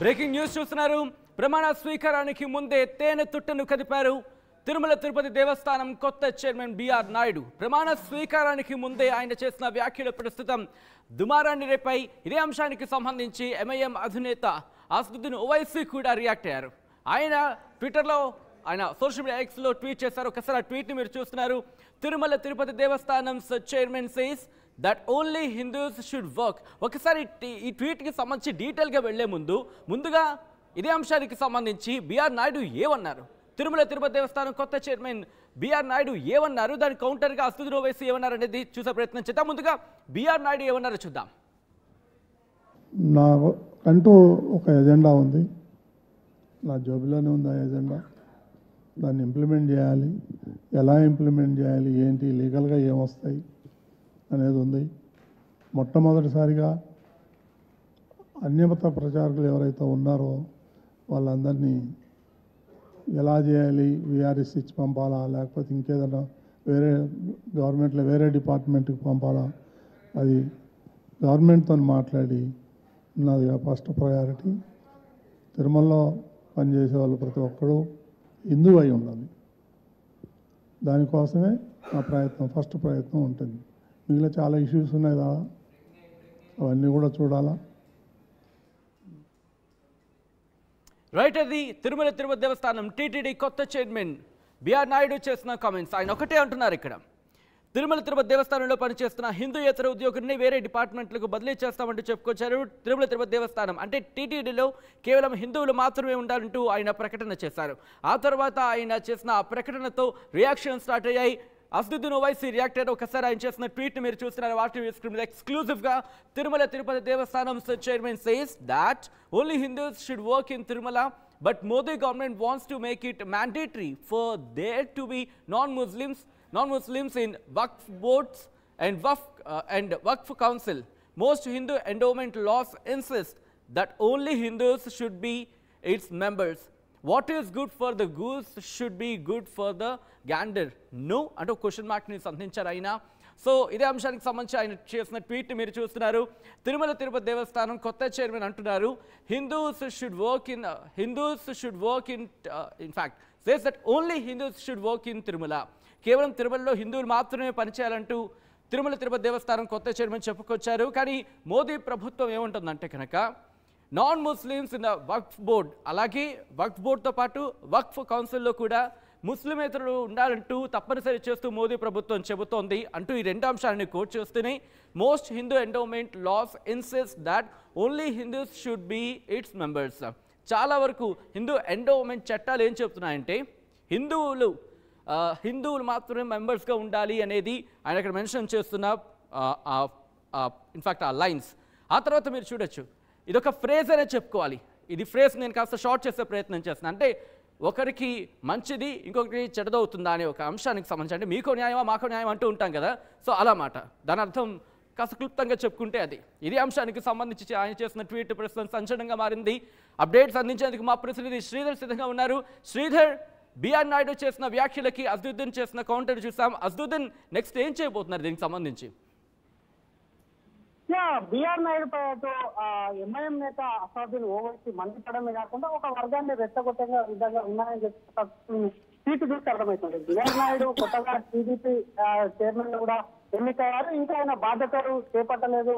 Breaking news చూస్తున్నారు. ప్రమాణ స్వీకారానికి ముందే తేనె తుట్టను కదిపారు తిరుమల తిరుపతి దేవస్థానం కొత్త చైర్మన్ బిఆర్ నాయుడు. ప్రమాణ స్వీకారానికి ముందే ఆయన చేసిన వ్యాఖ్యలు ప్రస్తుతం దుమారాన్ని రేపై. ఇదే అంశానికి సంబంధించి ఎంఐఎం అధినేత అసదుద్దీన్ ఓవైసీ కూడా రియాక్ట్ అయ్యారు. ఆయన ట్విట్టర్లో ఆయన సోషల్ మీడియా ఎక్స్లో ట్వీట్ చేశారు. ఒకసారి ఆ ట్వీట్ని మీరు చూస్తున్నారు. తిరుమల తిరుపతి దేవస్థానం chairman says that only Hindus should work. ఒకసారి ఈ ట్వీట్కి సంబంధించి డీటెయిల్గా వెళ్లే ముందుగా ఇదే అంశానికి సంబంధించి బిఆర్ నాయుడు ఏమన్నారు, తిరుమల తిరుపతి దేవస్థానం కొత్త చైర్మన్ బిఆర్ నాయుడు ఏమన్నారు, దాని కౌంటర్గా అసదుద్దీన్ ఓవైసీ ఏమన్నారు అనేది చూసే ప్రయత్నం చేద్దాం. ముందుగా బిఆర్ నాయుడు ఏమన్నారో చూద్దాం. నాకంటూ ఒక ఎజెండా ఉంది, నా జోబులోనే ఉంది ఆ ఎజెండా. దాన్ని ఇంప్లిమెంట్ చేయాలి, ఎలా ఇంప్లిమెంట్ చేయాలి, ఏంటి లీగల్గా ఏమొస్తాయి అనేది ఉంది. మొట్టమొదటిసారిగా అన్యమత ప్రచారకులు ఎవరైతే ఉన్నారో వాళ్ళందరినీ ఎలా చేయాలి, విఆర్ఎస్ ఇచ్చి పంపాలా, లేకపోతే ఇంకేదైనా వేరే గవర్నమెంట్లో వేరే డిపార్ట్మెంట్కి పంపాలా, అది గవర్నమెంట్తో మాట్లాడి నాది ఫస్ట్ ప్రయారిటీ. తిరుమలలో పనిచేసే వాళ్ళు ప్రతి ఒక్కరూ హిందూ అయి ఉండాలి. దానికోసమే నా ఫస్ట్ ప్రయత్నం ఉంటుంది. మిగిలిన చాలా ఇష్యూస్ ఉన్నాయి కదా, అవన్నీ కూడా చూడాలా. రైట్, అది తిరుమల తిరుపతి దేవస్థానం టీటీడీ కొత్త చైర్మన్ బిఆర్ నాయుడు చేసిన కామెంట్స్. ఆయన ఒకటే అంటున్నారు, ఇక్కడ తిరుమల తిరుపతి దేవస్థానంలో పనిచేస్తున్న హిందూయేతర ఉద్యోగుల్ని వేరే డిపార్ట్మెంట్లకు బదిలీ చేస్తామంటూ చెప్పుకొచ్చారు. తిరుమల తిరుపతి దేవస్థానం అంటే టీటీడీలో కేవలం హిందువులు మాత్రమే ఉండాలంటూ ఆయన ప్రకటన చేశారు. ఆ తర్వాత ఆయన చేసిన ఆ ప్రకటనతో రియాక్షన్ స్టార్ట్ అయ్యాయి. అసదుద్దీన్ ఓవైసీ రియాక్ట్ అయ్యారు. ఒకసారి ఆయన చేసిన ట్వీట్ని మీరు చూస్తున్నారు. వాటి ఎక్స్క్లూజివ్గా తిరుమల తిరుపతి దేవస్థానం chairman says that only Hindus should work in Tirumala, but Modi government wants to make it mandatory for their to be non-Muslims in Waqf boards and Waqf council. Most Hindu endowment laws insist that only Hindus should be its members. What is good for the goose should be good for the gander. No అంటే question మార్క్ని సంధించారు ఆయన. So ఇదే అంశానికి సంబంధించి ఆయన చేసిన tweet మీరు చూస్తున్నారు. తిరుమల తిరుపతి దేవస్థానం కొత్త చైర్మన్ అంటున్నారు, Hindus should work in fact says that only Hindus should work in Tirumala. కేవలం తిరుమలలో హిందువులు మాత్రమే పనిచేయాలంటూ తిరుమల తిరుపతి దేవస్థానం కొత్త చైర్మన్ చెప్పుకొచ్చారు. కానీ మోదీ ప్రభుత్వం ఏముంటుందంటే కనుక non Muslims in the Waqf board, అలాగే వక్ఫ్ బోర్డుతో పాటు వక్ఫ్ కౌన్సిల్లో కూడా ముస్లిమేతరులు ఉండాలంటూ తప్పనిసరి చేస్తూ మోదీ ప్రభుత్వం చెబుతోంది అంటూ ఈ రెండు అంశాలను కోట్ చేస్తూనే most Hindu endowment laws insist that only Hindus should be its members. చాలా వరకు హిందూ ఎండోమెంట్ చట్టాలు ఏం చెప్తున్నాయంటే హిందువులు మాత్రమే మెంబర్స్గా ఉండాలి అనేది ఆయన అక్కడ మెన్షన్ చేస్తున్న ఇన్ఫ్యాక్ట్ ఆ లైన్స్. ఆ తర్వాత మీరు చూడొచ్చు, ఇదొక ఫ్రేజ్ అనే చెప్పుకోవాలి. ఇది ఫ్రేజ్ నేను కాస్త షార్ట్ చేసే ప్రయత్నం చేస్తున్నాను. అంటే ఒకరికి మంచిది ఇంకొకరికి చెడ్డదవుతుందా అనే ఒక అంశానికి సంబంధించి, అంటే మీకో న్యాయమా మాకో న్యాయం అంటూ ఉంటాం కదా, సో అలా మాట. దాని అర్థం కాస్త క్లుప్తంగా చెప్పుకుంటే అది. ఇదే అంశానికి సంబంధించి ఆయన చేసిన ట్వీట్ ప్రస్తుతం సంచలనంగా మారింది. అప్డేట్స్ అందించేందుకు మా ప్రతినిధి శ్రీధర్ సిద్ధంగా ఉన్నారు. శ్రీధర్, బిఆర్ నాయుడు చేసిన వ్యాఖ్యలకి అసదుద్దీన్ చేసిన కౌంటర్ చూసాం. అసదుద్దీన్ నెక్స్ట్ ఏం చేయబోతున్నారు దీనికి సంబంధించి? బిఆర్ నాయుడుతో ఎంఐఎం నేత అసదుద్దీన్ ఓవైసీ మండిపడమే కాకుండా ఒక వర్గాన్ని రెచ్చగొట్టంగా విధంగా ఉన్నాయని చెప్పి సీటు చూసి అర్థమవుతుంది. బిఆర్ నాయుడు కొత్తగా టీడీపీ చైర్మన్ కూడా ఎన్నికయ్యారు, ఇంకా ఆయన బాధ్యతలు చేపట్టలేదు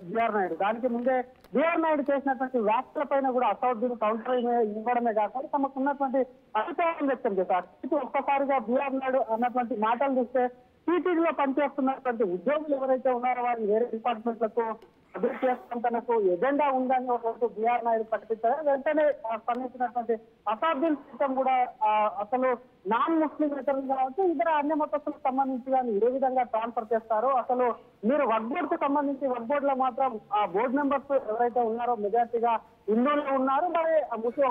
బిఆర్ నాయుడు. దానికి ముందే బిఆర్ నాయుడు చేసినటువంటి వ్యాఖ్యల పైన కూడా అసదుద్దీన్ కౌంటర్ ఇవ్వడమే కాకుండా తమకు ఉన్నటువంటి అభిప్రాయం వ్యక్తం చేశారు. ఒక్కసారిగా బిఆర్ నాయుడు అన్నటువంటి మాటలు చూస్తే టీటీడీలో పనిచేస్తున్నటువంటి ఉద్యోగులు ఎవరైతే ఉన్నారో వారిని వేరే డిపార్ట్మెంట్లకు అభివృద్ధి చేస్తాం తనకు ఎజెండా ఉందని ఒక బిఆర్ నాయుడు ప్రకటించారు. వెంటనే స్పందించినటువంటి అసదుద్దీన్ సిస్టమ్ కూడా అసలు నాన్ ముస్లిం ఇతరులు కావచ్చు ఇతర అన్య మతస్థులకు సంబంధించి కానీ ఏ విధంగా ట్రాన్స్ఫర్ చేస్తారో, అసలు మీరు వక్ బోర్డ్ కు సంబంధించి వక్ బోర్డ్ లో మాత్రం ఆ బోర్డు మెంబర్స్ ఎవరైతే ఉన్నారో మెజార్టీగా హిందువులు ఉన్నారు. మరి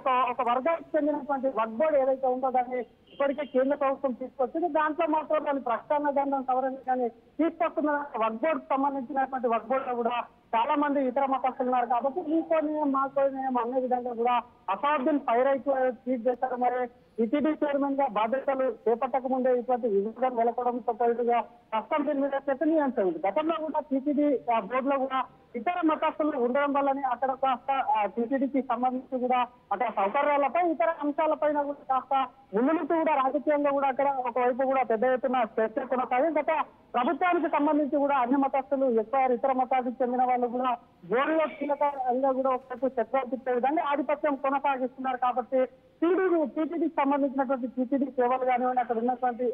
ఒక వర్గానికి చెందినటువంటి వక్ బోర్డు ఏదైతే ఉందో దాన్ని ఇప్పటికే కేంద్ర ప్రభుత్వం తీసుకొచ్చింది. దాంట్లో మాత్రం దాని ప్రక్షాళన దండం సవరణ కానీ తీసుకొస్తున్న వక్ బోర్డు సంబంధించినటువంటి వక్ బోర్డు లో కూడా చాలా మంది ఇతర మతస్థులు ఉన్నారు. కాబట్టి మీకో న్యాయం మాకో న్యాయం అనే విధంగా కూడా అసదుద్దీన్ పైరైతు ట్వీట్ చేస్తారు. మరి టీటీడీ చైర్మన్ గా బాధ్యతలు చేపట్టక ముందే ఇటువంటి విధంగా నెలకొనడంతో పాటుగా కష్టం దీని మీద చర్చనీయాంశమైంది. గతంలో కూడా టీటీడీ బోర్డులో కూడా ఇతర మతస్థులు ఉండడం వల్లనే అక్కడ కాస్త టీటీడీకి సంబంధించి కూడా అక్కడ సౌకర్యాలపై ఇతర అంశాలపైన కూడా కాస్త ముందు కూడా రాజకీయంగా కూడా అక్కడ ఒకవైపు కూడా పెద్ద ఎత్తున చర్చ కొనసాగింది. గత ప్రభుత్వానికి సంబంధించి కూడా అన్ని మతస్థులు ఎక్కువ ఇతర మతానికి చెందిన వాళ్ళు కూడా బోర్డులో కీలకంగా కూడా ఒకవైపు చర్చించే విధంగా ఆధిపత్యం కొనసాగిస్తున్నారు. కాబట్టి టీటీడీకి సంబంధించినటువంటి టీటీడీ సేవలు కానివ్వండి, అక్కడ ఉన్నటువంటి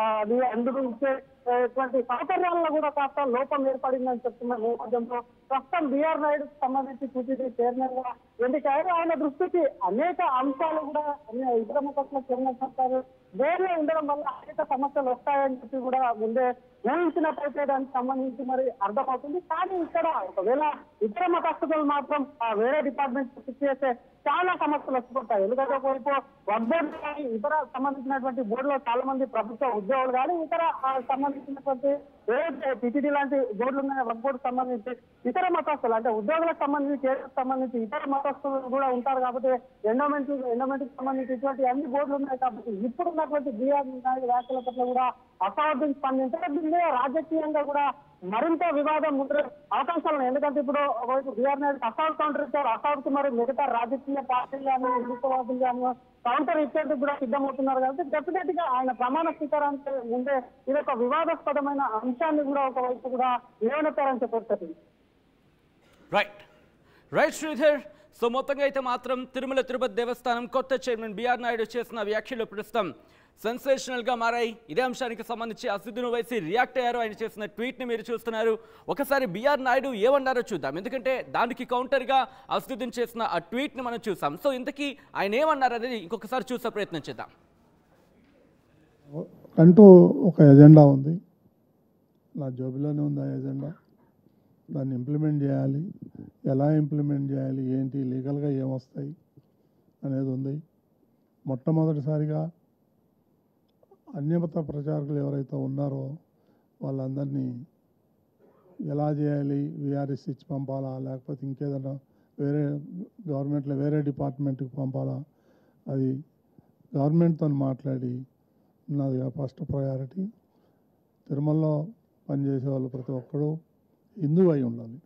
అది అందరూ ఇచ్చేటువంటి సౌకర్యాలలో కూడా కాస్త లోపం ఏర్పడిందని చెప్తున్న నేపథ్యంలో ప్రస్తుతం బిఆర్ నాయుడుకు సంబంధించి టీటీడీ చైర్మన్ గా ఎన్నికయ్యారు. ఆయన దృష్టికి అనేక అంశాలు కూడా ఇతర మతస్థుల చైర్మన్ సర్కారు బోర్డులో ఉండడం వల్ల అనేక సమస్యలు వస్తాయని చెప్పి కూడా ముందే ఊహించినట్టయితే దానికి సంబంధించి మరి అర్థమవుతుంది. కానీ ఇక్కడ ఒకవేళ ఇతర మతస్థులు మాత్రం వేరే డిపార్ట్మెంట్ చేసే చాలా సమస్యలు వస్తుంటాయి. ఎందుకంటే ఒకవైపు వర్క్ బోర్డు కానీ ఇతర సంబంధించినటువంటి బోర్డులో చాలా మంది ప్రభుత్వ ఉద్యోగులు కానీ ఇతర సంబంధించినటువంటి ఏదైతే టీటీడీ లాంటి బోర్డులు ఉన్నాయో వర్క్ బోర్డు సంబంధించి ఇతర మతస్థులు అంటే ఉద్యోగులకు సంబంధించి కేసులకు సంబంధించి ఇతర మతస్థులు కూడా ఉంటారు. కాబట్టి ఎండోమెంట్ కి సంబంధించి ఇటువంటి అన్ని బోర్డులు ఉన్నాయి. కాబట్టి ఇప్పుడు ఉన్నటువంటి బిఆర్ నాయుడు వ్యాఖ్యల పట్ల కూడా అసౌద్యం స్పందించారు. దీని మీద రాజకీయంగా కూడా మరింత వివాదం ముందు అవకాశాలు ఉన్నాయి. ఎందుకంటే ఇప్పుడు ఒకవైపు బిఆర్ నాయుడు అసౌట్ కౌంటర్ ఇచ్చారు. అసౌట్ కు మరి మిగతా రాజకీయ పార్టీలు కానీ హిందుత్వవాదులు కానీ కౌంటర్ ఇచ్చేందుకు కూడా సిద్ధమవుతున్నారు. కాబట్టి డెఫినెట్ గా ఆయన ప్రమాణ స్వీకారానికి ముందే ఇది ఒక వివాదాస్పదమైన అంశాన్ని కూడా ఒకవైపు కూడా లేవనెత్తారని చెప్పొచ్చు. రైట్ శ్రీధర్. సో మొత్తంగా అయితే మాత్రం తిరుమల తిరుపతి దేవస్థానం కొత్త చైర్మన్ బిఆర్ నాయుడు చేసిన వ్యాఖ్యలు ప్రస్తుతం సెన్సేషనల్ గా మారాయి. ఇదే అంశానికి సంబంధించి అసదుద్దీన్ ఓవైసీ రియాక్ట్ అయ్యారు. ఆయన చేసిన ట్వీట్ ని మీరు చూస్తున్నారు. ఒకసారి బిఆర్ నాయుడు ఏమన్నారో చూద్దాం. ఎందుకంటే దానికి కౌంటర్ గా అసదుద్దీన్ చేసిన ఆ ట్వీట్ ని మనం చూసాం. సో ఇంతకీ ఆయన ఏమన్నారు అనేది ఇంకొకసారి చూసే ప్రయత్నం చేద్దాం. అంటూ ఒక ఎజెండా ఉంది, నా జోబులోనే ఉంది ఆ ఎజెండా. దాన్ని ఇంప్లిమెంట్ చేయాలి, ఎలా ఇంప్లిమెంట్ చేయాలి, ఏంటి లీగల్గా ఏమొస్తాయి అనేది ఉంది. మొట్టమొదటిసారిగా అన్యమత ప్రచారకులు ఎవరైతే ఉన్నారో వాళ్ళందరినీ ఎలా చేయాలి, విఆర్ఎస్ ఇచ్చి పంపాలా లేకపోతే ఇంకేదైనా వేరే గవర్నమెంట్లో వేరే డిపార్ట్మెంట్కి పంపాలా, అది గవర్నమెంట్తో మాట్లాడి ఉన్నది ఫస్ట్ ప్రయారిటీ. తిరుమలలో పనిచేసే వాళ్ళు ప్రతి ఒక్కరూ హిందూ అయి ఉండాలి.